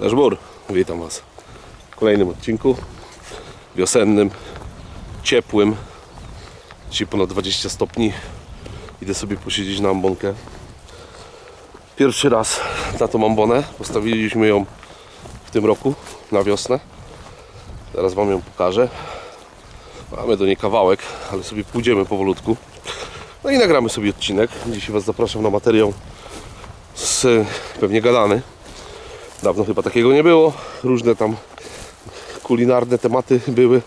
Nasz Bór, witam Was w kolejnym odcinku wiosennym, ciepłym. Dzisiaj ponad 20 stopni. Idę sobie posiedzieć na ambonkę. Pierwszy raz na tą ambonę. Postawiliśmy ją w tym roku na wiosnę. Teraz Wam ją pokażę. Mamy do niej kawałek, ale sobie pójdziemy powolutku. No i nagramy sobie odcinek. Dzisiaj Was zapraszam na materiał pewnie gadany. Dawno chyba takiego nie było. Różne tam kulinarne tematy były.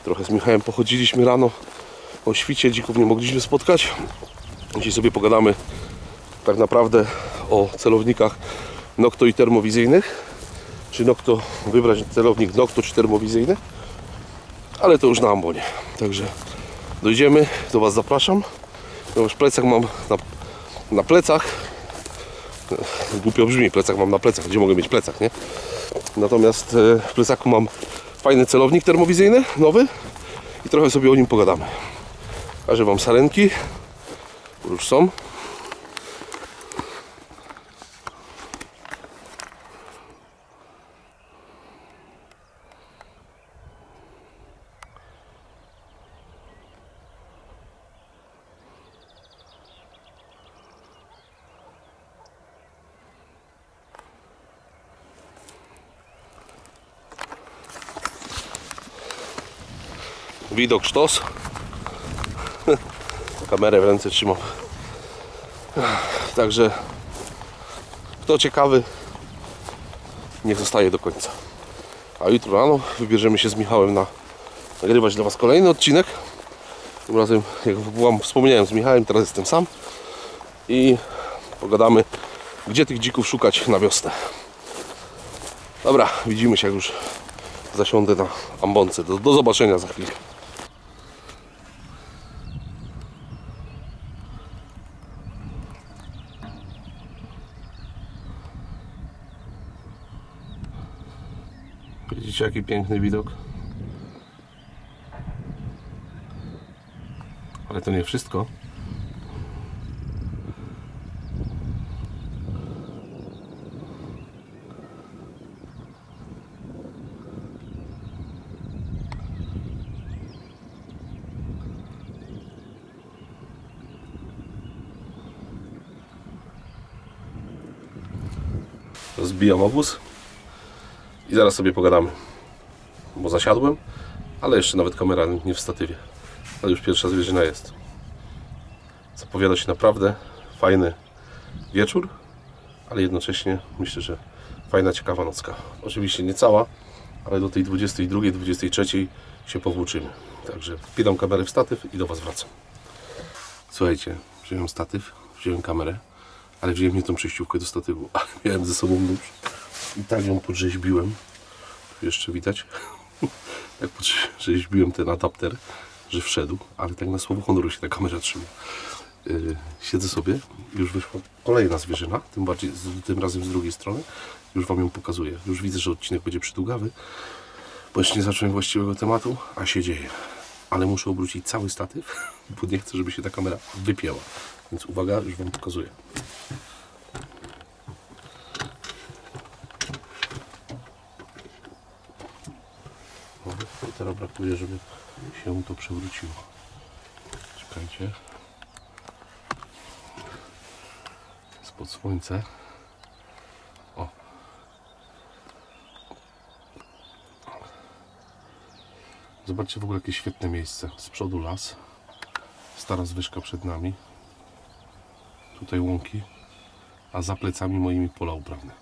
Trochę z Michałem pochodziliśmy rano o świcie. Dzików nie mogliśmy spotkać. Dzisiaj sobie pogadamy tak naprawdę o celownikach Nocto i termowizyjnych. Czy Nocto, wybrać celownik Nocto czy termowizyjny. Ale to już na ambonie. Także dojdziemy, do Was zapraszam. No już plecak mam na plecach. Głupio brzmi, plecak mam na plecach. Gdzie mogę mieć plecak, nie? Natomiast w plecaku mam fajny celownik termowizyjny, nowy. I trochę sobie o nim pogadamy. Pokażę Wam sarenki. Już są. Widok sztos. Kamerę w ręce trzymam. Także kto ciekawy, niech zostaje do końca. A jutro rano wybierzemy się z Michałem nagrywać dla Was kolejny odcinek. Tym razem, jak Wam wspomniałem, z Michałem, teraz jestem sam. I pogadamy, gdzie tych dzików szukać na wiosnę. Dobra, widzimy się, jak już zasiądę na ambonce. Do zobaczenia za chwilę. Widzicie, jaki piękny widok? Ale to nie wszystko. Zbijam obóz i zaraz sobie pogadamy, bo zasiadłem, ale jeszcze nawet kamera nie w statywie, ale już pierwsza zwierzyna jest. Zapowiada się naprawdę fajny wieczór, ale jednocześnie myślę, że fajna, ciekawa nocka. Oczywiście nie cała, ale do tej 22, 23 się powłóczymy. Także wpinam kamerę w statyw i do Was wracam. Słuchajcie, wziąłem statyw, wziąłem kamerę, ale wziąłem nie tą przejściówkę do statywu, ale miałem ze sobą nóż i tak ją podrzeźbiłem. Tu jeszcze widać, jak podrzeźbiłem ten adapter, że wszedł, ale tak na słowo honoru się ta kamera trzyma. Siedzę sobie, już wyszła kolejna zwierzyna, tym razem z drugiej strony. Już Wam ją pokazuję. Już widzę, że odcinek będzie przydługawy, bo jeszcze nie zacząłem właściwego tematu, a się dzieje. Ale muszę obrócić cały statyw, bo nie chcę, żeby się ta kamera wypięła. Więc uwaga, już Wam pokazuję. Teraz brakuje, żeby się to przewróciło. Czekajcie. Spod słońce. O. Zobaczcie w ogóle jakie świetne miejsce. Z przodu las. Stara zwyżka przed nami. Tutaj łąki. A za plecami moimi pola uprawne.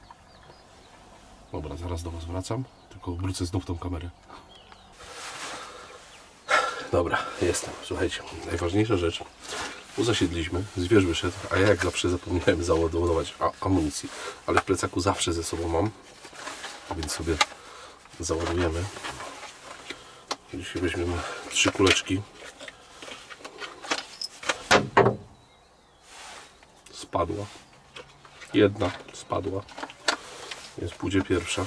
Dobra, zaraz do Was wracam. Tylko wrócę znów tą kamerę. Dobra, jestem. Słuchajcie, najważniejsza rzecz. Tu zasiedliśmy, zwierz wyszedł, a ja jak zawsze zapomniałem załadować amunicji. Ale w plecaku zawsze ze sobą mam. Więc sobie załadujemy. Dzisiaj weźmiemy 3 kuleczki. Spadła. Jedna spadła. Więc pójdzie pierwsza.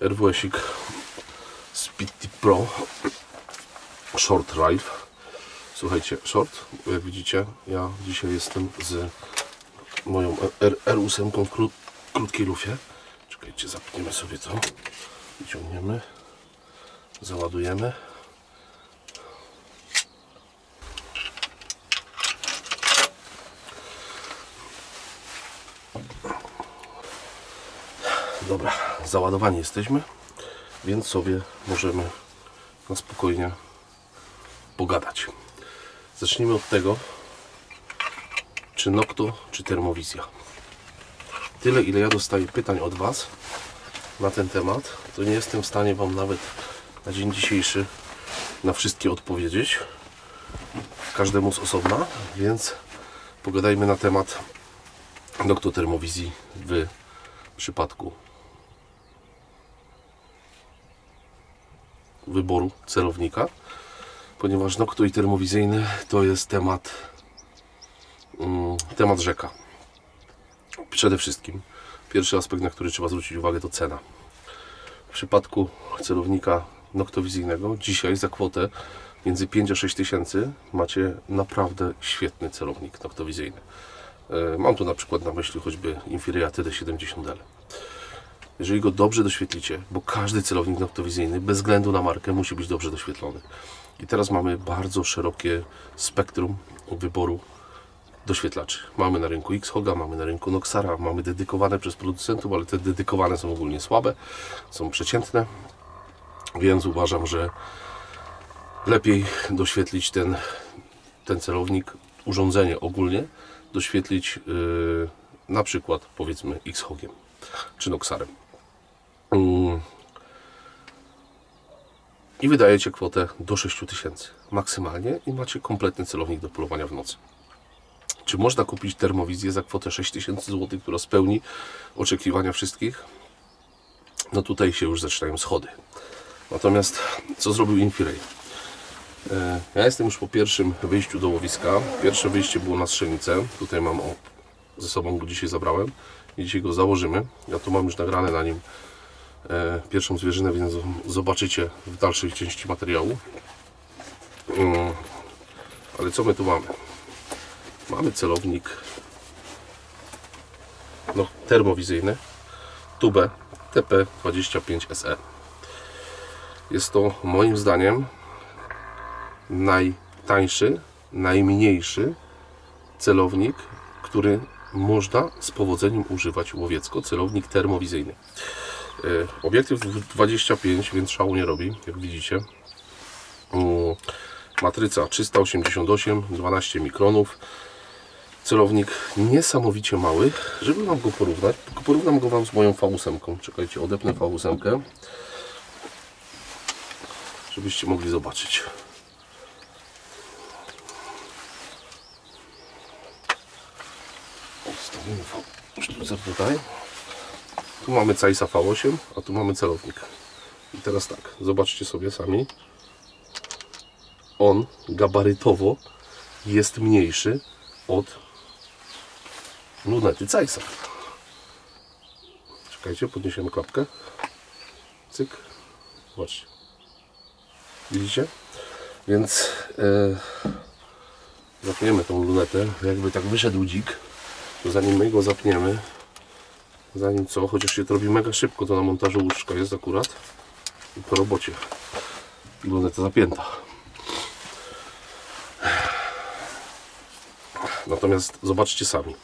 RWS-ik Speedy Pro Short Rifle. Słuchajcie, short, jak widzicie, ja dzisiaj jestem z moją R8 w krótkiej lufie. Czekajcie, zapniemy sobie to, wyciągniemy, załadujemy. Dobra, załadowani jesteśmy, więc sobie możemy na spokojnie pogadać. Zacznijmy od tego, czy Nocto, czy termowizja. Tyle, ile ja dostaję pytań od Was na ten temat, to nie jestem w stanie Wam nawet na dzień dzisiejszy na wszystkie odpowiedzieć, każdemu z osobna, więc pogadajmy na temat Nocto termowizji w przypadku wyboru celownika, ponieważ Nocto i termowizyjny to jest temat rzeka. Przede wszystkim pierwszy aspekt, na który trzeba zwrócić uwagę, to cena. W przypadku celownika noktowizyjnego dzisiaj za kwotę między 5 a 6 tysięcy macie naprawdę świetny celownik noktowizyjny. Mam tu na przykład na myśli choćby Infiria TD70L. Jeżeli go dobrze doświetlicie, bo każdy celownik noktowizyjny bez względu na markę musi być dobrze doświetlony. I teraz mamy bardzo szerokie spektrum wyboru doświetlaczy. Mamy na rynku X-Hoga, mamy na rynku Noxara, mamy dedykowane przez producentów, ale te dedykowane są ogólnie słabe, są przeciętne, więc uważam, że lepiej doświetlić ten celownik, urządzenie ogólnie, doświetlić na przykład powiedzmy X-Hogiem czy Noxarem. I wydajecie kwotę do 6 tysięcy maksymalnie i macie kompletny celownik do polowania w nocy. Czy można kupić termowizję za kwotę 6000 zł, która spełni oczekiwania wszystkich? No tutaj się już zaczynają schody. Natomiast co zrobił Infiray? Ja jestem już po pierwszym wyjściu do łowiska. Pierwsze wyjście było na strzelnicę. Tutaj mam, ze sobą go dzisiaj zabrałem i dzisiaj go założymy. Ja tu mam już nagrane na nim pierwszą zwierzynę, więc zobaczycie w dalszej części materiału. Ale co my tu mamy? Mamy celownik termowizyjny Tube TP25SE. Jest to moim zdaniem najtańszy, najmniejszy celownik, który można z powodzeniem używać łowiecko, celownik termowizyjny. Obiektyw 25, więc szału nie robi, jak widzicie. Matryca 388, 12 mikronów. Celownik niesamowicie mały. Żeby Wam go porównać, tylko porównam go Wam z moją V8. Czekajcie, odepnę V8, żebyście mogli zobaczyć. Stawimy sztucer tutaj. Tu mamy Zeissa V8, a tu mamy celownik. I teraz tak, zobaczcie sobie sami. On gabarytowo jest mniejszy od lunety Zeissa. Czekajcie, podniesiemy klapkę. Cyk. Zobaczcie. Widzicie? Więc zapniemy tą lunetę. Jakby tak wyszedł dzik, to zanim my go zapniemy, zanim co, chociaż się to robi mega szybko, to na montażu łóżka jest akurat i po robocie. I luneta zapięta. Natomiast zobaczcie sami.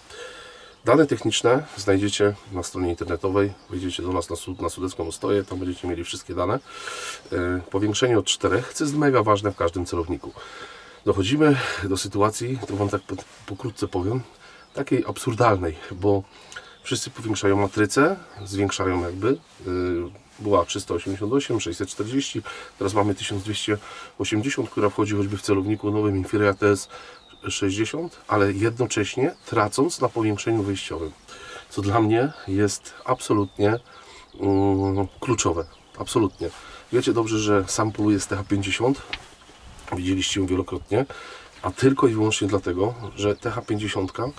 Dane techniczne znajdziecie na stronie internetowej. Wejdziecie do nas na Sudecką Ostoję, tam będziecie mieli wszystkie dane. Powiększenie od 4, co jest mega ważne w każdym celowniku. Dochodzimy do sytuacji, to Wam tak pokrótce powiem, takiej absurdalnej, bo wszyscy powiększają matrycę, zwiększają jakby. Była 388, 640, teraz mamy 1280, która wchodzi choćby w celowniku nowym Infiria TS60, ale jednocześnie tracąc na powiększeniu wyjściowym, co dla mnie jest absolutnie kluczowe. Absolutnie. Wiecie dobrze, że sam poluję z TH50, widzieliście ją wielokrotnie, a tylko i wyłącznie dlatego, że TH50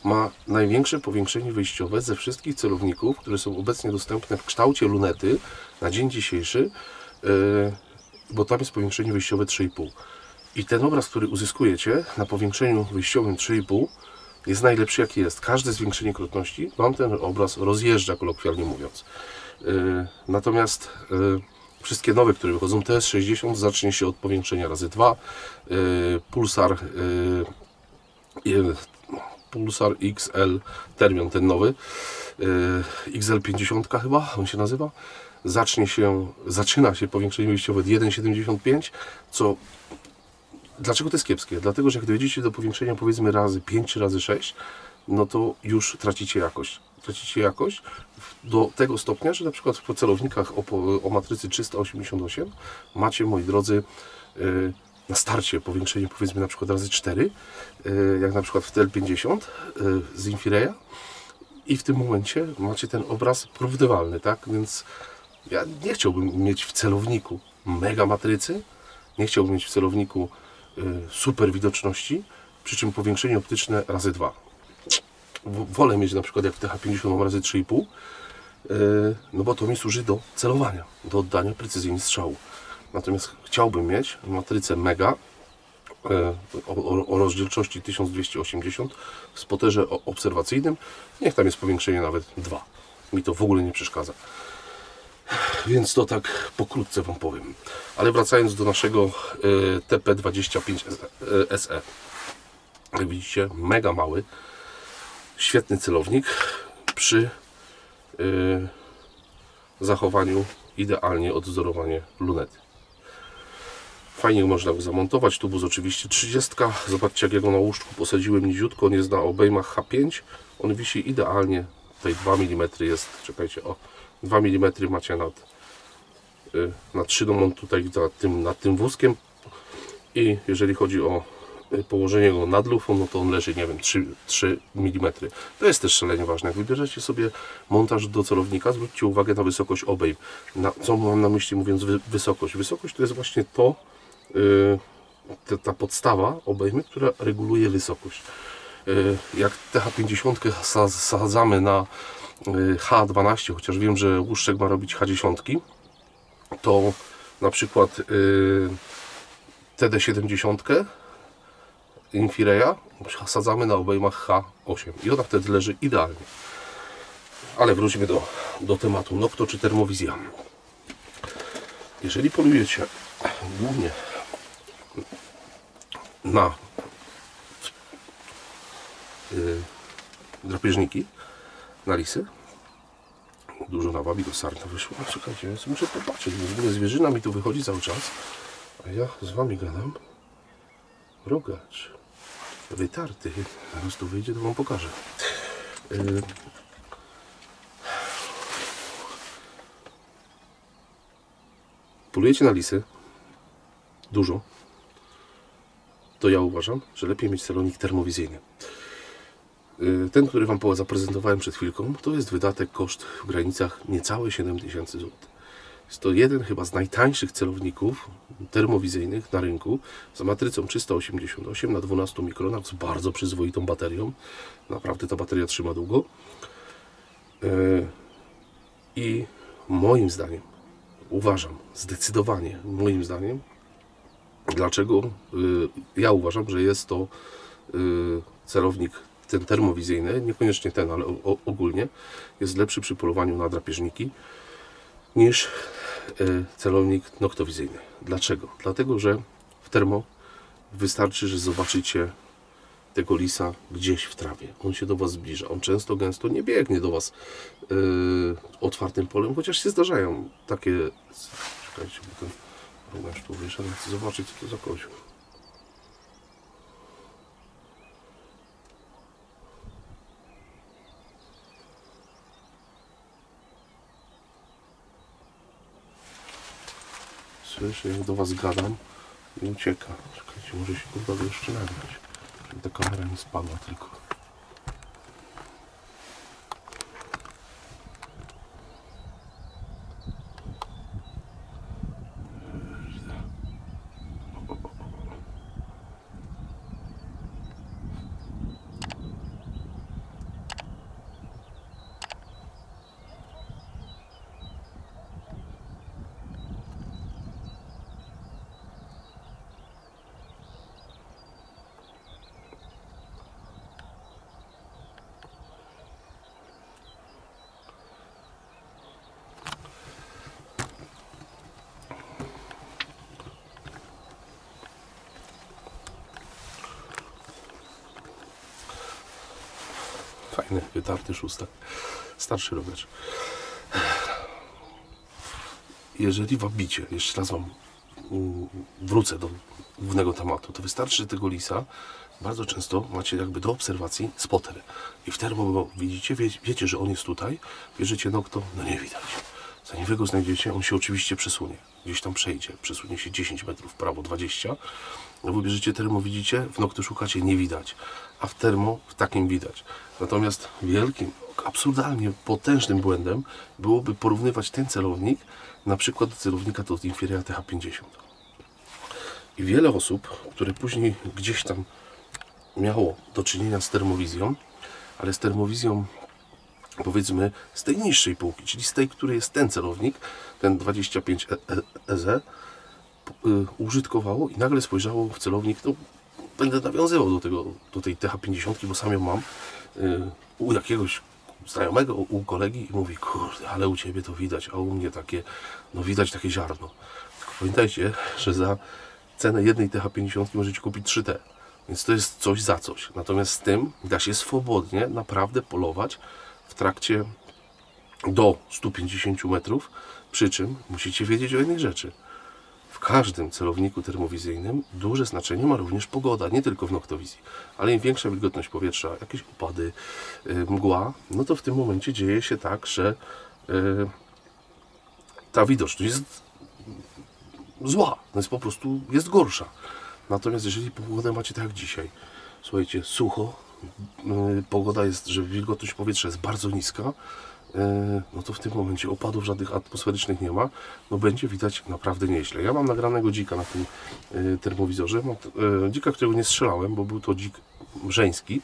ma największe powiększenie wyjściowe ze wszystkich celowników, które są obecnie dostępne w kształcie lunety na dzień dzisiejszy, bo tam jest powiększenie wyjściowe 3,5. I ten obraz, który uzyskujecie na powiększeniu wyjściowym 3,5, jest najlepszy jaki jest. Każde zwiększenie krotności Wam ten obraz rozjeżdża, kolokwialnie mówiąc. Natomiast wszystkie nowe, które wychodzą, TS60 zacznie się od powiększenia razy 2. Pulsar XL Termion, ten nowy, XL50 chyba on się nazywa, zaczyna się powiększenie wyjściowe 1,75, co dlaczego to jest kiepskie? Dlatego, że jak dojdziecie do powiększenia powiedzmy razy 5 czy razy 6, no to już tracicie jakość. Tracicie jakość do tego stopnia, że na przykład w celownikach o matrycy 388 macie, moi drodzy, na starcie powiększenie powiedzmy na przykład razy 4, jak na przykład w TL50 z Infireya, i w tym momencie macie ten obraz porównywalny, tak? Więc ja nie chciałbym mieć w celowniku mega matrycy, nie chciałbym mieć w celowniku super widoczności, przy czym powiększenie optyczne razy 2. Wolę mieć na przykład jak w TH50 mam razy 3,5, no bo to mi służy do celowania, do oddania precyzyjnie strzału. Natomiast chciałbym mieć matrycę mega o rozdzielczości 1280 w spoterze obserwacyjnym. Niech tam jest powiększenie nawet 2. Mi to w ogóle nie przeszkadza. Więc to tak pokrótce Wam powiem. Ale wracając do naszego TP25 SE. Jak widzicie, mega mały, świetny celownik przy zachowaniu idealnie odwzorowanie lunety. Fajnie można go zamontować. Tubus oczywiście 30. Zobaczcie, jak ja go na łóżku posadziłem niziutko. On jest na obejmach H5. On wisi idealnie. Tutaj 2 mm jest. Czekajcie, o 2 mm macie nad szyną, tutaj nad tym wózkiem. I jeżeli chodzi o położenie go nad lufą, no to on leży, nie wiem, 3 mm. To jest też szalenie ważne. Jak wybierzecie sobie montaż do celownika, zwróćcie uwagę na wysokość obejm. Co mam na myśli mówiąc wysokość? Wysokość to jest właśnie to, ta podstawa obejmy, która reguluje wysokość. Jak TH50 sadzamy na H12, chociaż wiem, że łuszczek ma robić H10, to na przykład TD70 Infireya sadzamy na obejmach H8 i ona wtedy leży idealnie. Ale wróćmy do tematu Nocto czy termowizja. Jeżeli polujecie głównie na drapieżniki, na lisy, dużo na wabi do sarna wyszło. Czekajcie, ja muszę popatrzeć, bo w ogóle zwierzyna mi tu wychodzi cały czas, a ja z Wami gadam. Rogacz wytarty, zaraz tu wyjdzie, to Wam pokażę. Polujecie na lisy dużo, to ja uważam, że lepiej mieć celownik termowizyjny. Ten, który Wam zaprezentowałem przed chwilką, to jest wydatek, koszt w granicach niecałe 7000 zł. Jest to jeden chyba z najtańszych celowników termowizyjnych na rynku, z matrycą 388 na 12 mikronach, z bardzo przyzwoitą baterią. Naprawdę ta bateria trzyma długo. I moim zdaniem, uważam, zdecydowanie moim zdaniem, dlaczego ja uważam, że jest to celownik ten termowizyjny, niekoniecznie ten, ale ogólnie jest lepszy przy polowaniu na drapieżniki niż celownik noktowizyjny. Dlaczego? Dlatego, że w termo wystarczy, że zobaczycie tego lisa gdzieś w trawie. On się do Was zbliża. On często, gęsto nie biegnie do Was otwartym polem, chociaż się zdarzają takie... Czekajcie, bo ten rogacz tu wyszedł. Chcę zobaczyć, co to za kozioł. Słyszę, jak do Was gadam i ucieka. Czekajcie, może się kurwa jeszcze nagrać. Żeby ta kamera nie spadła tylko. Fajny, wytarty szóstak. Starszy rower. Jeżeli wabicie, jeszcze raz Wam wrócę do głównego tematu, to wystarczy, że tego lisa bardzo często macie jakby do obserwacji spotter. I w termo go widzicie, wiecie, że on jest tutaj, bierzecie nokto, no nie widać. Zanim Wy go znajdziecie, on się oczywiście przesunie. Gdzieś tam przejdzie, przesunie się 10 metrów w prawo, 20. No Wy bierzecie termo, widzicie, w nokto szukacie, nie widać. A w termo w takim widać. Natomiast wielkim, absurdalnie potężnym błędem byłoby porównywać ten celownik na przykład do celownika do Infineon TH50. I wiele osób, które później gdzieś tam miało do czynienia z termowizją, ale z termowizją powiedzmy z tej niższej półki, czyli z tej, której jest ten celownik, ten 25 EZ, użytkowało i nagle spojrzało w celownik, no, będę nawiązywał do tej TH50, bo sam ją mam, u jakiegoś znajomego, u kolegi i mówi, kurde, ale u Ciebie to widać, a u mnie takie, no widać takie ziarno. Tylko pamiętajcie, że za cenę jednej TH50 możecie kupić 3T, więc to jest coś za coś. Natomiast z tym da się swobodnie naprawdę polować w trakcie do 150 metrów, przy czym musicie wiedzieć o jednej rzeczy. W każdym celowniku termowizyjnym duże znaczenie ma również pogoda, nie tylko w noktowizji, ale im większa wilgotność powietrza, jakieś opady, mgła, no to w tym momencie dzieje się tak, że ta widoczność jest zła, no jest po prostu jest gorsza. Natomiast jeżeli pogodę macie tak jak dzisiaj, słuchajcie, sucho, pogoda jest, że wilgotność powietrza jest bardzo niska, no to w tym momencie opadów żadnych atmosferycznych nie ma, no będzie widać naprawdę nieźle. Ja mam nagranego dzika na tym termowizorze, mam dzika, którego nie strzelałem, bo był to dzik żeński.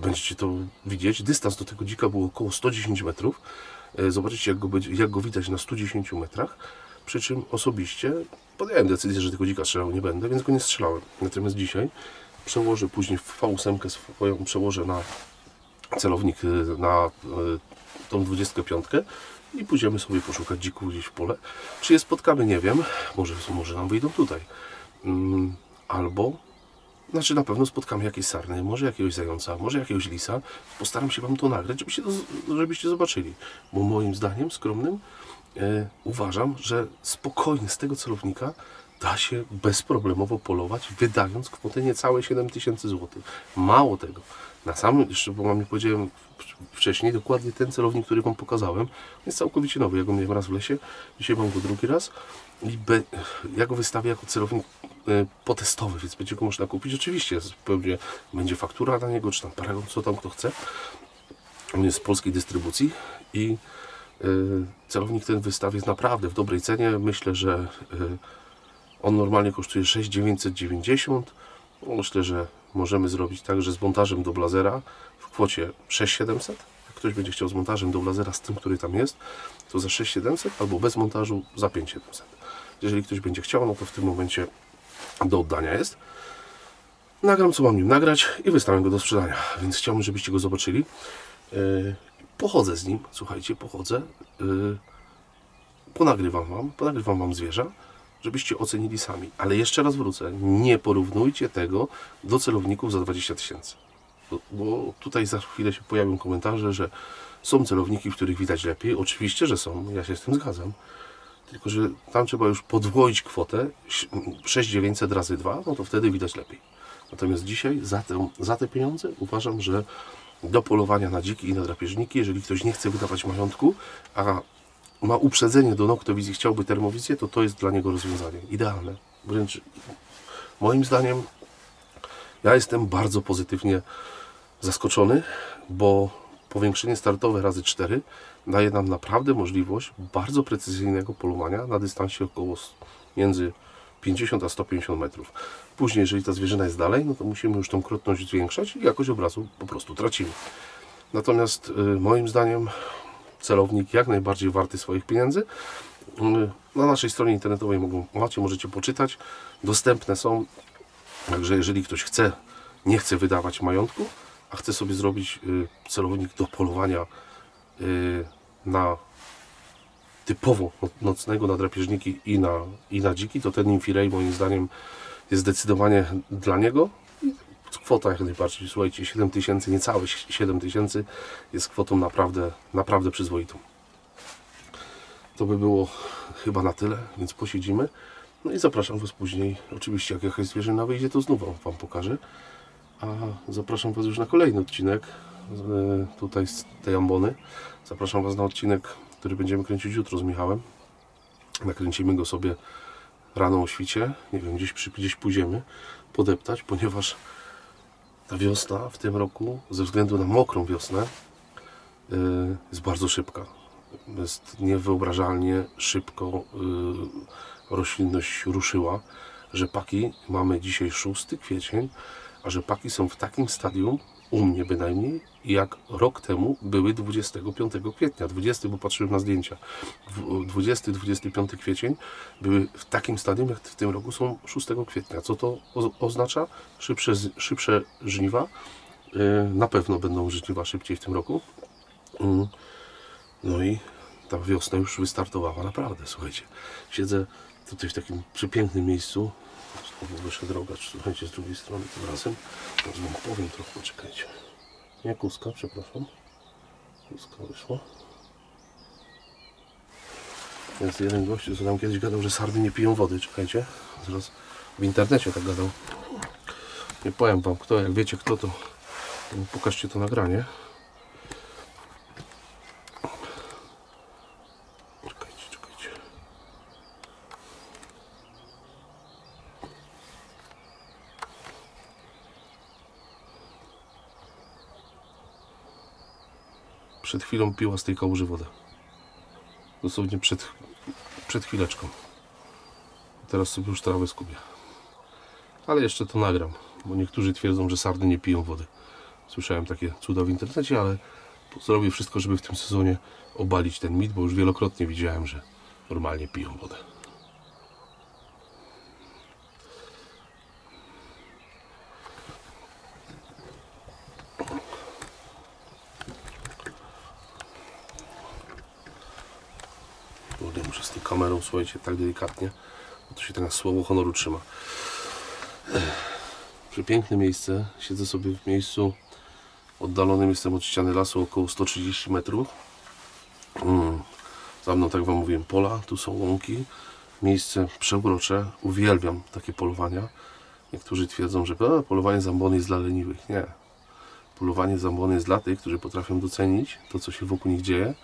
Będziecie to widzieć. Dystans do tego dzika był około 110 metrów. Zobaczycie, jak go widać na 110 metrach. Przy czym osobiście podjąłem decyzję, że tego dzika strzelał nie będę, więc go nie strzelałem. Natomiast dzisiaj przełożę później V8 swoją, przełożę na celownik, na tą 25 i pójdziemy sobie poszukać dzików gdzieś w pole. Czy je spotkamy, nie wiem. Może nam wyjdą tutaj. Albo, znaczy na pewno spotkamy jakieś sarny, może jakiegoś zająca, może jakiegoś lisa. Postaram się Wam to nagrać, żebyście zobaczyli. Bo moim zdaniem skromnym uważam, że spokojnie z tego celownika da się bezproblemowo polować, wydając kwotę niecałe 7000 zł. Mało tego. Na samym, jeszcze bo Wam nie powiedziałem wcześniej, dokładnie ten celownik, który Wam pokazałem, jest całkowicie nowy. Ja go miałem raz w lesie, dzisiaj mam go drugi raz i ja go wystawię jako celownik potestowy, więc będzie go można kupić. Oczywiście pewnie będzie faktura na niego, czy tam paragon, co tam kto chce. On jest z polskiej dystrybucji i celownik ten wystawię naprawdę w dobrej cenie. Myślę, że on normalnie kosztuje 6990. Myślę, że możemy zrobić tak, że z montażem do blazera w kwocie 6700. Jak ktoś będzie chciał z montażem do blazera z tym, który tam jest, to za 6700 albo bez montażu za 5700. Jeżeli ktoś będzie chciał, no to w tym momencie do oddania jest. Nagram, co mam nim nagrać i wystawię go do sprzedania. Więc chciałbym, żebyście go zobaczyli. Pochodzę z nim, słuchajcie, ponagrywam wam zwierza, żebyście ocenili sami. Ale jeszcze raz wrócę, nie porównujcie tego do celowników za 20 000. Bo tutaj za chwilę się pojawią komentarze, że są celowniki, w których widać lepiej. Oczywiście, że są, ja się z tym zgadzam. Tylko że tam trzeba już podwoić kwotę 6900 razy 2, no to wtedy widać lepiej. Natomiast dzisiaj za te pieniądze uważam, że do polowania na dziki i na drapieżniki, jeżeli ktoś nie chce wydawać majątku, a ma uprzedzenie do noktowizji, chciałby termowizję, to jest dla niego rozwiązanie idealne. Wręcz moim zdaniem ja jestem bardzo pozytywnie zaskoczony, bo powiększenie startowe razy 4 daje nam naprawdę możliwość bardzo precyzyjnego polowania na dystansie około między 50 a 150 metrów. Później, jeżeli ta zwierzyna jest dalej, no to musimy już tą krotność zwiększać i jakość obrazu po prostu tracimy. Natomiast moim zdaniem celownik jak najbardziej warty swoich pieniędzy. Na naszej stronie internetowej możecie poczytać. Dostępne są. Także jeżeli ktoś nie chce wydawać majątku, a chce sobie zrobić celownik do polowania na typowo nocnego, na drapieżniki i na dziki, to ten Infineon moim zdaniem jest zdecydowanie dla niego. kwota jak najbardziej, słuchajcie, 7 tysięcy, niecałe 7 tysięcy jest kwotą naprawdę przyzwoitą. To by było chyba na tyle, więc posiedzimy. No i zapraszam Was później, oczywiście jak jakaś zwierzyna wyjdzie, to znów Wam pokażę. A zapraszam Was już na kolejny odcinek tutaj z tej ambony. Zapraszam Was na odcinek, który będziemy kręcić jutro z Michałem. Nakręcimy go sobie rano o świcie, nie wiem, gdzieś pójdziemy podeptać, ponieważ ta wiosna w tym roku, ze względu na mokrą wiosnę, jest bardzo szybka. Jest niewyobrażalnie szybko roślinność ruszyła. Rzepaki, mamy dzisiaj 6 kwiecień, a rzepaki są w takim stadium, u mnie bynajmniej, jak rok temu były 25 kwietnia. 20, bo patrzyłem na zdjęcia. 20-25 kwiecień były w takim stadium, jak w tym roku są 6 kwietnia. Co to oznacza? Szybsze żniwa. Na pewno będą żniwa szybciej w tym roku. No i ta wiosna już wystartowała naprawdę, słuchajcie. Siedzę tutaj w takim przepięknym miejscu. Znowu wyszła droga, słuchajcie, z drugiej strony tym razem. Teraz wam powiem trochę, poczekajcie. Nie kuska, przepraszam. Kuska wyszła. Jest jeden gościu, co tam kiedyś gadał, że sardy nie piją wody, czekajcie. Zaraz w internecie tak gadał. Nie powiem wam kto, jak wiecie kto, to pokażcie to nagranie. Czekajcie. Przed chwilą piła z tej kałuży wodę. Dosłownie przed chwileczką. Teraz sobie już trawę skubię. Ale jeszcze to nagram, bo niektórzy twierdzą, że sardy nie piją wody. Słyszałem takie cuda w internecie, ale zrobię wszystko, żeby w tym sezonie obalić ten mit, bo już wielokrotnie widziałem, że normalnie piją wodę. Muszę z tą kamerą, słuchajcie, tak delikatnie, bo to się tak na słowo honoru trzyma. Przepiękne miejsce. Siedzę sobie w miejscu oddalonym, jestem od ściany lasu około 130 metrów. Za mną, tak wam mówiłem, pola, tu są łąki. Miejsce przeurocze. Uwielbiam takie polowania. Niektórzy twierdzą, że polowanie z ambony jest dla leniwych. Nie. Polowanie z ambony jest dla tych, którzy potrafią docenić to, co się wokół nich dzieje.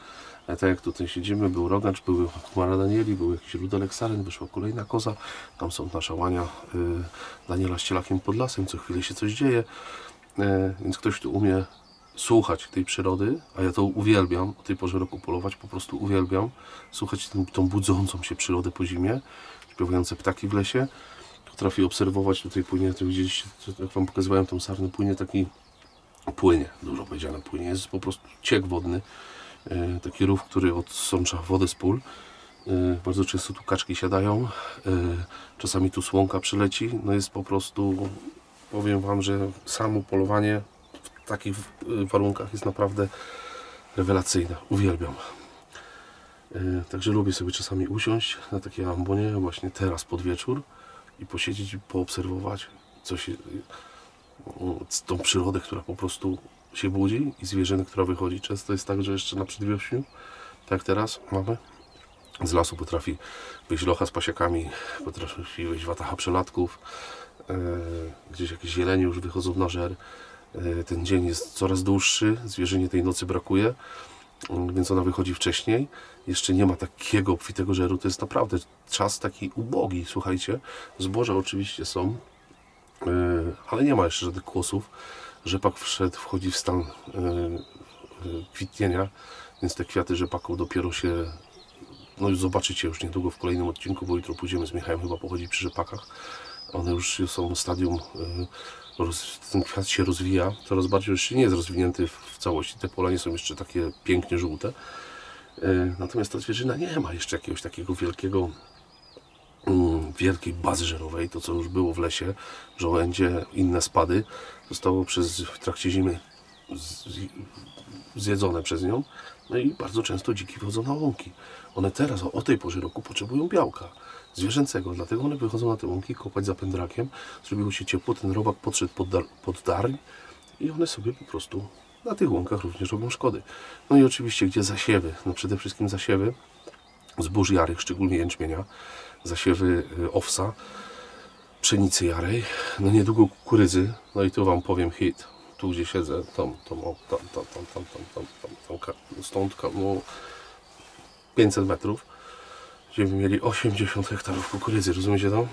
A tak jak tutaj siedzimy, był rogacz, były chmara Danieli, był jakiś rudelek saren, wyszła kolejna koza. Tam są nasza łania Daniela z cielakiem pod lasem, co chwilę się coś dzieje. Więc ktoś tu umie słuchać tej przyrody, a ja to uwielbiam, o tej porze roku polować, po prostu uwielbiam. Słuchać tą budzącą się przyrodę po zimie, śpiewające ptaki w lesie. Potrafię obserwować, tutaj płynie, to widzieliście, jak wam pokazywałem tą sarnę, dużo powiedziane płynie, jest po prostu ciek wodny. Taki rów, który odsącza wodę z pól. Bardzo często tu kaczki siadają, czasami tu słonka przyleci. No jest po prostu, powiem wam, że samo polowanie w takich warunkach jest naprawdę rewelacyjne. Uwielbiam. Także lubię sobie czasami usiąść na takiej ambonie właśnie teraz pod wieczór i posiedzieć i poobserwować tą przyrodę, która po prostu się budzi i zwierzynę, która wychodzi. Często jest tak, że jeszcze na przedwiośniu, tak jak teraz mamy, z lasu potrafi wyjść locha z pasiakami, potrafi wyjść watacha przelatków, gdzieś jakieś zielenie już wychodzą na żer. Ten dzień jest coraz dłuższy, zwierzynie tej nocy brakuje, więc ona wychodzi wcześniej. Jeszcze nie ma takiego obfitego żeru, to jest naprawdę czas taki ubogi, słuchajcie. Zboża oczywiście są, ale nie ma jeszcze żadnych kłosów. Rzepak wchodzi w stan kwitnienia, więc te kwiaty rzepaku dopiero się, no już zobaczycie już niedługo w kolejnym odcinku, bo jutro pójdziemy z Michałem chyba pochodzić przy rzepakach. One już są w stadium, ten kwiat się rozwija, coraz bardziej już nie jest rozwinięty w całości, te pola nie są jeszcze takie pięknie żółte. Natomiast ta zwierzyna nie ma jeszcze jakiegoś takiego wielkiej bazy żerowej, to co już było w lesie, żołędzie, inne spady, zostało w trakcie zimy zjedzone przez nią. No i bardzo często dziki wchodzą na łąki. One teraz o tej porze roku potrzebują białka. zwierzęcego. Dlatego one wychodzą na te łąki kopać za pędrakiem, zrobiło się ciepło, ten robak podszedł pod darń i one sobie po prostu na tych łąkach również robią szkody. No i oczywiście gdzie zasiewy, no przede wszystkim zasiewy zbóż jarych, szczególnie jęczmienia, zasiewy owsa, pszenicy jarej, no niedługo kukurydzy, no i tu wam powiem hit, tu gdzie siedzę, stąd no, 500 metrów, gdzie by mieli 80 hektarów kukurydzy, rozumiecie to?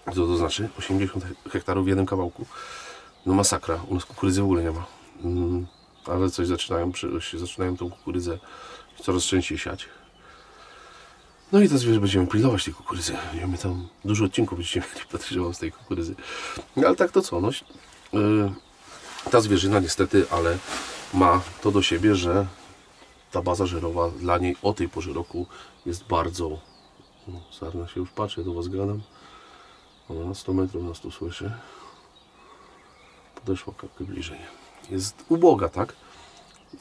Co to znaczy? 80 hektarów w jednym kawałku, no masakra, u nas kukurydzy w ogóle nie ma, ale coś zaczynają tą kukurydzę coraz częściej siać. No i teraz będziemy pilnować tej kukurydzy. My tam dużo odcinków będziecie mieli, podejrzewam, z tej kukurydzy. No, ale tak to co? No, ta zwierzyna niestety, ale ma to do siebie, że ta baza żerowa dla niej o tej porze roku jest bardzo... No, Sarna się już patrzy, do was gadam. Ona na 100 metrów nas tu słyszy. Podeszła kapkę bliżej. Jest uboga, tak?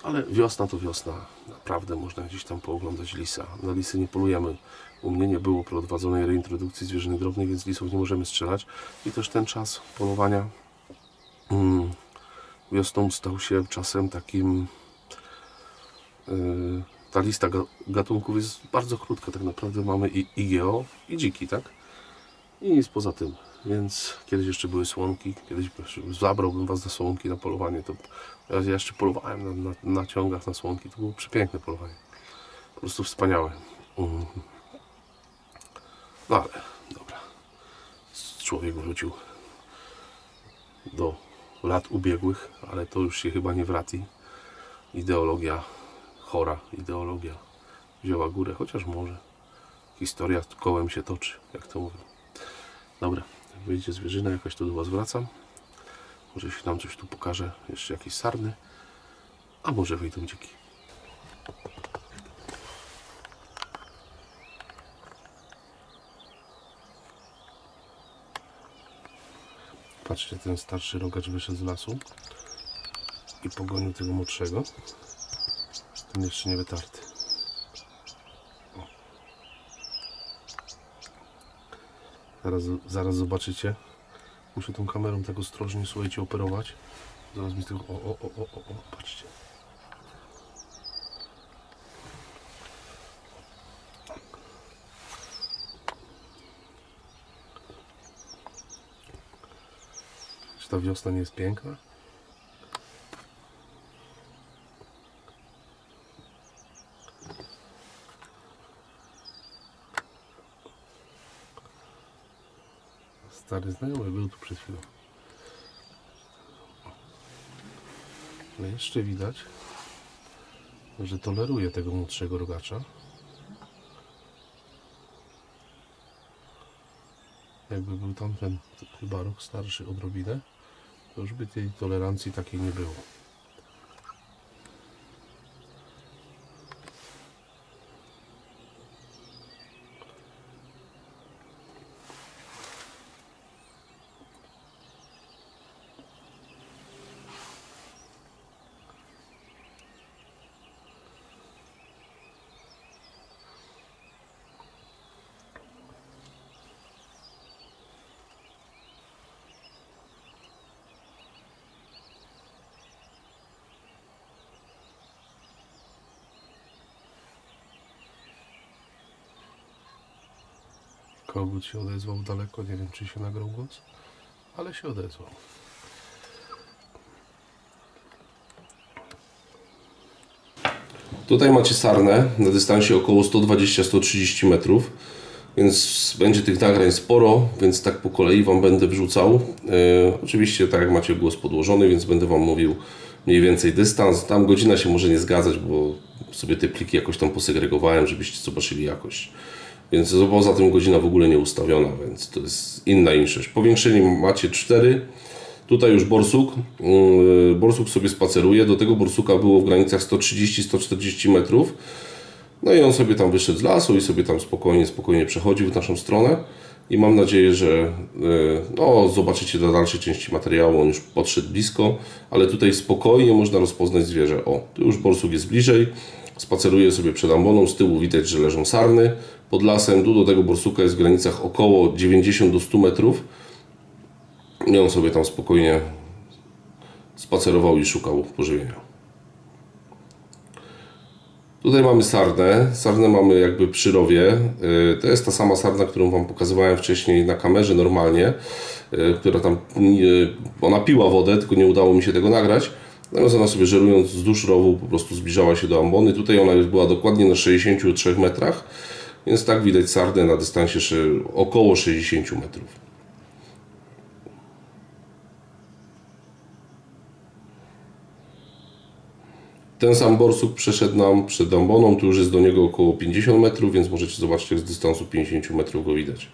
Ale wiosna to wiosna. Naprawdę można gdzieś tam pooglądać lisa. Na lisy nie polujemy. U mnie nie było prowadzonej reintrodukcji zwierzyny drobnej, więc lisów nie możemy strzelać. I też ten czas polowania wiosną stał się czasem takim... ta lista gatunków jest bardzo krótka. Tak naprawdę mamy i IGO, i dziki, tak? I nic poza tym. Więc kiedyś jeszcze były słonki, kiedyś zabrałbym was na słonki, na polowanie. To ja jeszcze polowałem na ciągach na słonki. To było przepiękne polowanie. Po prostu wspaniałe. No ale, dobra. Człowiek wrócił do lat ubiegłych, ale to już się chyba nie wraci. Ideologia chora, ideologia wzięła górę, chociaż może. Historia kołem się toczy, jak to mówią. Dobra. Wyjdzie zwierzyna jakaś, to do was wracam. Może się nam coś tu pokaże, jeszcze jakieś sarny, a może wyjdą dziki. Patrzcie, ten starszy rogacz wyszedł z lasu i pogonił tego młodszego. Ten jeszcze nie wytarty. Zaraz zobaczycie. Muszę tą kamerą tak ostrożnie, słuchajcie, operować. Zaraz mi z tego... O, patrzcie. Czy ta wiosna nie jest piękna? Stary znajomy był tu przed chwilą. Ale jeszcze widać, że toleruje tego młodszego rogacza. Jakby był tamten chyba rok starszy odrobinę, to już by tej tolerancji takiej nie było. Kogut się odezwał daleko, nie wiem czy się nagrał głos, ale się odezwał. Tutaj macie sarnę na dystansie około 120-130 metrów, więc będzie tych nagrań sporo, więc tak po kolei wam będę wrzucał. Oczywiście tak jak macie głos podłożony, więc będę wam mówił mniej więcej dystans. Tam godzina się może nie zgadzać, bo sobie te pliki jakoś tam posegregowałem, żebyście zobaczyli jakość. Więc poza tym godzina w ogóle nie ustawiona, więc to jest inna inszość. Powiększenie macie 4. Tutaj już borsuk. Borsuk sobie spaceruje. Do tego borsuka było w granicach 130-140 metrów. No i on sobie tam wyszedł z lasu i sobie tam spokojnie przechodził w naszą stronę. I mam nadzieję, że no, zobaczycie do dalszej części materiału. On już podszedł blisko, ale tutaj spokojnie można rozpoznać zwierzę. O, tu już borsuk jest bliżej. Spaceruję sobie przed amboną, z tyłu widać, że leżą sarny pod lasem. Tu do tego borsuka jest w granicach około 90 do 100 metrów. I on sobie tam spokojnie spacerował i szukał pożywienia. Tutaj mamy sarnę. Sarnę mamy jakby przy rowie. To jest ta sama sarna, którą Wam pokazywałem wcześniej na kamerze normalnie, która tam, ona piła wodę, tylko nie udało mi się tego nagrać. Natomiast ona sobie żerując wzdłuż rowu po prostu zbliżała się do ambony. Tutaj ona już była dokładnie na 63 metrach, więc tak widać sarnę na dystansie około 60 metrów. Ten sam borsuk przeszedł nam przed amboną, tu już jest do niego około 50 metrów, więc możecie zobaczyć, jak z dystansu 50 metrów go widać.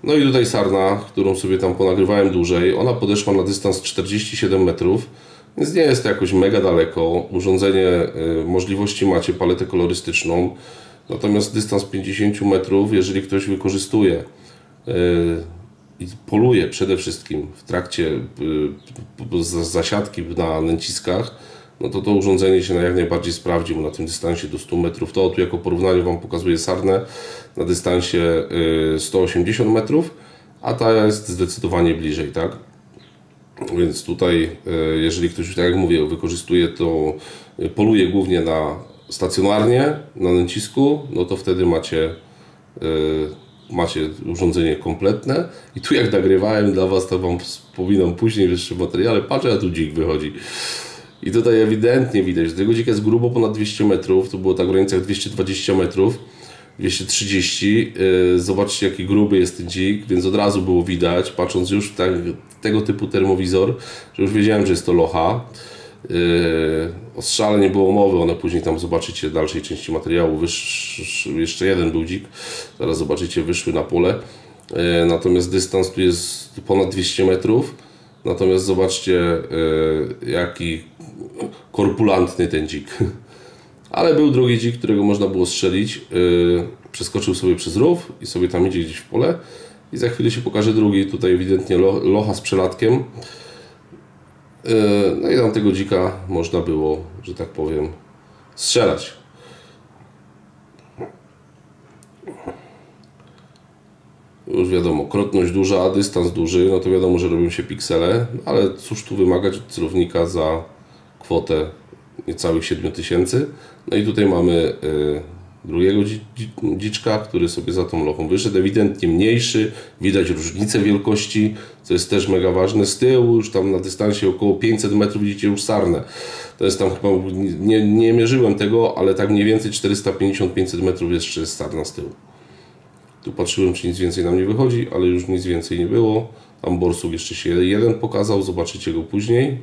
No i tutaj sarna, którą sobie tam ponagrywałem dłużej, ona podeszła na dystans 47 metrów, więc nie jest to jakoś mega daleko. Urządzenie, możliwości macie, paletę kolorystyczną, natomiast dystans 50 metrów, jeżeli ktoś wykorzystuje i poluje przede wszystkim w trakcie zasiadki na nęciskach, no to urządzenie się jak najbardziej sprawdzi, bo na tym dystansie do 100 metrów. To tu jako porównanie Wam pokazuje sarnę na dystansie 180 metrów, a ta jest zdecydowanie bliżej, tak? Więc tutaj, jeżeli ktoś, tak jak mówię, wykorzystuje to, poluje głównie na stacjonarnie, na nęcisku, no to wtedy macie urządzenie kompletne. I tu jak nagrywałem dla Was, to Wam wspominam później w jeszcze materiale, patrzę, a tu dzik wychodzi. I tutaj ewidentnie widać, że tego dzika jest grubo ponad 200 metrów, to było tak w granicach 220 metrów, 230. Zobaczcie, jaki gruby jest ten dzik, więc od razu było widać, patrząc już w tego typu termowizor, że już wiedziałem, że jest to locha. O strzale nie było mowy, one później tam zobaczycie w dalszej części materiału, jeszcze jeden był dzik, zaraz zobaczycie, wyszły na pole. Natomiast dystans tu jest ponad 200 metrów, natomiast zobaczcie, jaki korpulentny ten dzik. Ale był drugi dzik, którego można było strzelić, przeskoczył sobie przez rów i sobie tam idzie gdzieś w pole i za chwilę się pokaże drugi, tutaj ewidentnie locha z przelatkiem. No i tam tego dzika można było, że tak powiem, strzelać. Już wiadomo, krotność duża, dystans duży, no to wiadomo, że robią się piksele, ale cóż tu wymagać od celownika za kwotę niecałych 7000. No i tutaj mamy drugiego dziczka, który sobie za tą lochą wyszedł, ewidentnie mniejszy, widać różnicę wielkości, co jest też mega ważne. Z tyłu już tam na dystansie około 500 metrów widzicie już sarnę. To jest tam chyba, nie mierzyłem tego, ale tak mniej więcej 450-500 metrów jeszcze jest sarna z tyłu. Tu patrzyłem, czy nic więcej nam nie wychodzi, ale już nic więcej nie było. Tam borsuk jeszcze się jeden pokazał, zobaczycie go później.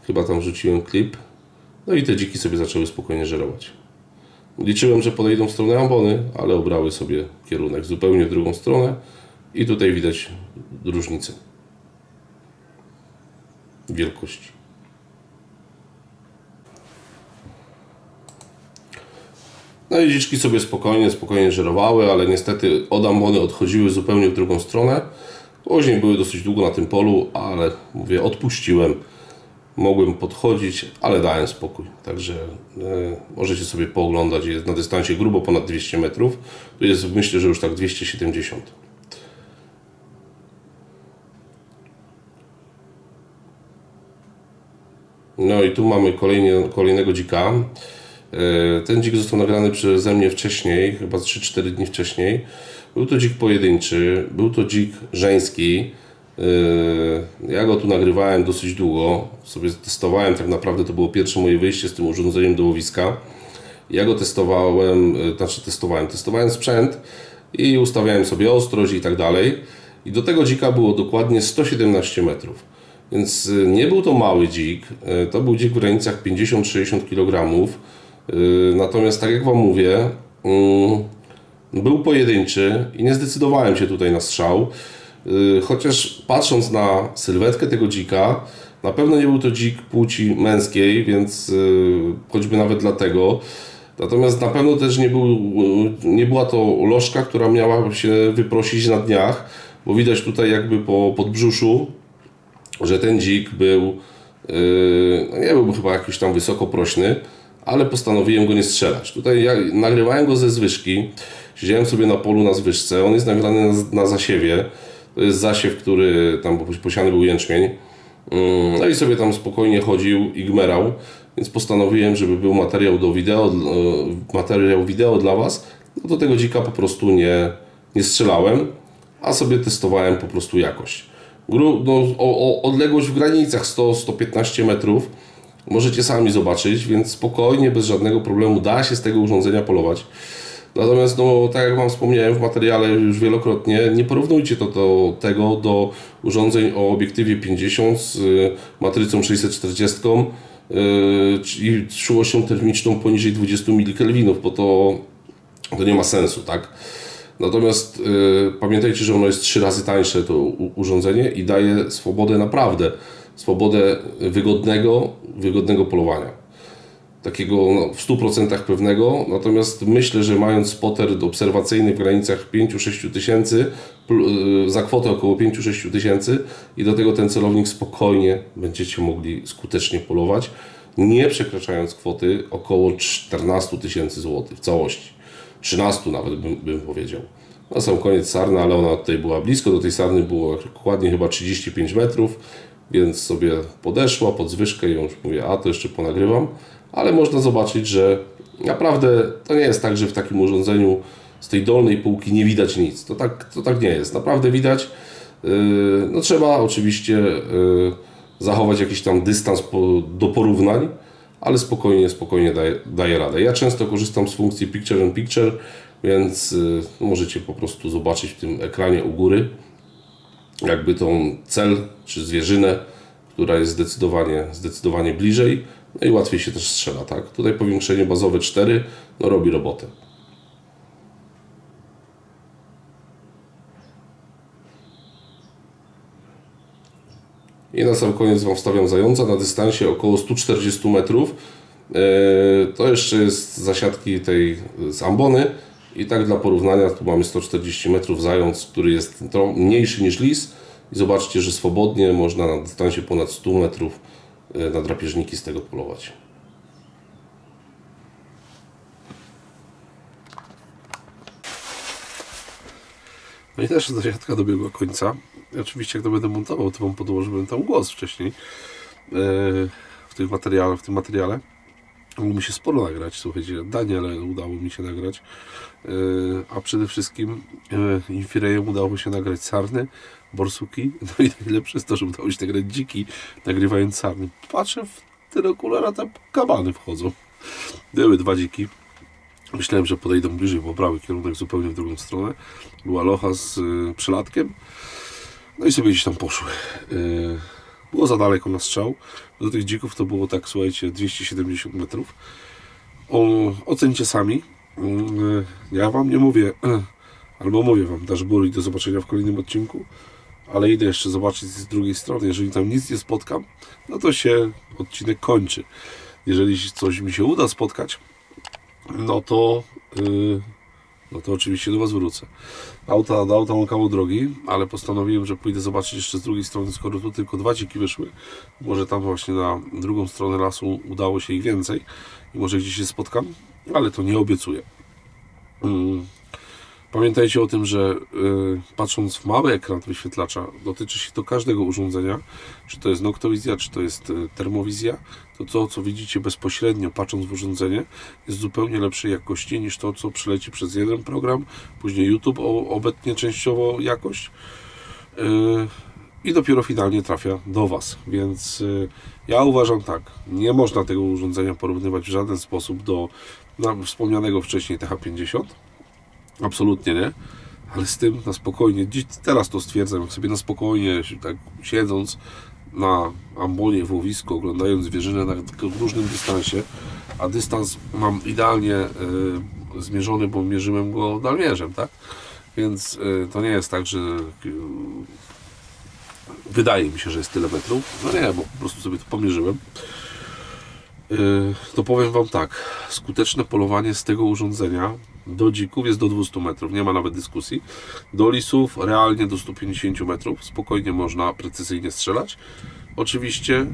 Chyba tam wrzuciłem klip. No i te dziki sobie zaczęły spokojnie żerować. Liczyłem, że podejdą w stronę ambony, ale obrały sobie kierunek zupełnie w drugą stronę i tutaj widać różnicę wielkości. No i dziczki sobie spokojnie żerowały, ale niestety od ambony odchodziły zupełnie w drugą stronę. Później były dosyć długo na tym polu, ale mówię, odpuściłem. Mogłem podchodzić, ale dałem spokój. Także możecie sobie pooglądać. Jest na dystansie grubo ponad 200 metrów. Tu jest, myślę, że już tak 270. No i tu mamy kolejnego dzika. Ten dzik został nagrany przeze mnie wcześniej, chyba 3-4 dni wcześniej. Był to dzik pojedynczy, był to dzik żeński. Ja go tu nagrywałem dosyć długo, sobie testowałem, tak naprawdę to było pierwsze moje wyjście z tym urządzeniem do łowiska. Ja go testowałem sprzęt i ustawiałem sobie ostrość i tak dalej. I do tego dzika było dokładnie 117 metrów. Więc nie był to mały dzik, to był dzik w granicach 50-60 kg. Natomiast tak jak Wam mówię, był pojedynczy i nie zdecydowałem się tutaj na strzał. Chociaż patrząc na sylwetkę tego dzika, na pewno nie był to dzik płci męskiej, więc choćby nawet dlatego. Natomiast na pewno też nie była to lożka, która miała się wyprosić na dniach, bo widać tutaj jakby po podbrzuszu, że ten dzik był No nie byłby chyba jakiś tam wysokoprośny, ale postanowiłem go nie strzelać. Tutaj ja nagrywałem go ze zwyżki, siedziałem sobie na polu na zwyżce, on jest nagrany na zasiewie. To jest zasiew, który tam posiany był jęczmień. No i sobie tam spokojnie chodził i gmerał, więc postanowiłem, żeby był materiał wideo dla Was. No do tego dzika po prostu nie strzelałem, a sobie testowałem po prostu jakość. Odległość w granicach 100-115 metrów możecie sami zobaczyć, więc spokojnie, bez żadnego problemu da się z tego urządzenia polować. Natomiast, no, tak jak Wam wspomniałem w materiale już wielokrotnie, nie porównujcie tego do urządzeń o obiektywie 50 z matrycą 640 i czułością termiczną poniżej 20 mK, bo to nie ma sensu, tak? Natomiast pamiętajcie, że ono jest 3 razy tańsze, to urządzenie, i daje swobodę naprawdę, swobodę wygodnego polowania. Takiego w 100% pewnego, natomiast myślę, że mając spotter obserwacyjny w granicach 5-6 tysięcy, za kwotę około 5-6 tysięcy i do tego ten celownik, spokojnie będziecie mogli skutecznie polować, nie przekraczając kwoty około 14 tysięcy złotych w całości. 13 nawet bym powiedział. Na sam koniec sarna, ale ona tutaj była blisko, do tej sarny było dokładnie chyba 35 metrów, więc sobie podeszła pod zwyżkę i już mówię, a to jeszcze ponagrywam. Ale można zobaczyć, że naprawdę to nie jest tak, że w takim urządzeniu z tej dolnej półki nie widać nic. To tak nie jest. Naprawdę widać. No trzeba oczywiście zachować jakiś tam dystans do porównań, ale spokojnie daje radę. Ja często korzystam z funkcji Picture in Picture, więc możecie po prostu zobaczyć w tym ekranie u góry jakby tą cel czy zwierzynę, która jest zdecydowanie bliżej. No i łatwiej się też strzela, tak? Tutaj powiększenie bazowe 4, no robi robotę. I na sam koniec Wam wstawiam zająca na dystansie około 140 metrów. To jeszcze jest zasiadki tej z ambony. I tak dla porównania, tu mamy 140 metrów zając, który jest mniejszy niż lis. I zobaczcie, że swobodnie można na dystansie ponad 100 metrów na drapieżniki z tego polować. No i też zasiadka dobiegła końca. Oczywiście jak to będę montował, to Wam podłożyłem tam głos wcześniej w tym materiale. Udało mi się sporo nagrać, słuchajcie, Daniele udało mi się nagrać, a przede wszystkim Infirejem udało się nagrać sarny, borsuki, no i najlepsze jest to, że udało się nagrać dziki, nagrywając sarny. Patrzę w ten okular, a tam kabany wchodzą. Były 2 dziki. Myślałem, że podejdą bliżej, bo brały kierunek zupełnie w drugą stronę. Była locha z przelatkiem. No i sobie gdzieś tam poszły. Było za daleko na strzał. Do tych dzików to było tak, słuchajcie, 270 metrów. Ocencie sami. Ja Wam nie mówię, albo mówię Wam, dasz góry i do zobaczenia w kolejnym odcinku. Ale idę jeszcze zobaczyć z drugiej strony. Jeżeli tam nic nie spotkam, no to się odcinek kończy. Jeżeli coś mi się uda spotkać, no to oczywiście do Was wrócę. Do auta mam kawał drogi, ale postanowiłem, że pójdę zobaczyć jeszcze z drugiej strony, skoro tu tylko 2 dziki wyszły. Może tam właśnie na drugą stronę lasu udało się ich więcej i może gdzieś się spotkam, ale to nie obiecuję. Pamiętajcie o tym, że patrząc w mały ekran wyświetlacza, dotyczy się to każdego urządzenia, czy to jest Noctowizja, czy to jest termowizja, to co widzicie bezpośrednio patrząc w urządzenie jest zupełnie lepszej jakości niż to, co przyleci przez jeden program, później YouTube obetnie częściowo jakość i dopiero finalnie trafia do Was. Więc ja uważam tak, nie można tego urządzenia porównywać w żaden sposób do wspomnianego wcześniej TH50. Absolutnie nie, ale z tym na spokojnie, teraz to stwierdzam, jak sobie na spokojnie, tak siedząc na ambonie w łowisku, oglądając zwierzynę na różnym dystansie, a dystans mam idealnie zmierzony, bo mierzyłem go dalmierzem, tak? Więc to nie jest tak, że wydaje mi się, że jest tyle metrów. No nie, bo po prostu sobie to pomierzyłem. To powiem Wam tak, skuteczne polowanie z tego urządzenia do dzików jest do 200 metrów, nie ma nawet dyskusji. Do lisów realnie do 150 metrów, spokojnie można precyzyjnie strzelać. Oczywiście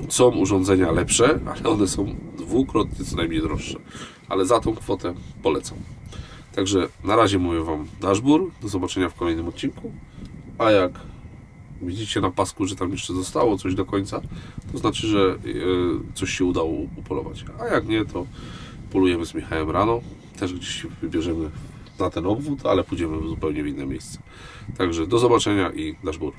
Są urządzenia lepsze, ale one są dwukrotnie co najmniej droższe. Ale za tą kwotę polecam. Także na razie mówię Wam dashboard. Do zobaczenia w kolejnym odcinku. A jak widzicie na pasku, że tam jeszcze zostało coś do końca, to znaczy, że coś się udało upolować. A jak nie, to polujemy z Michałem rano. Też gdzieś się wybierzemy na ten obwód, ale pójdziemy zupełnie w inne miejsce. Także do zobaczenia i dashboard.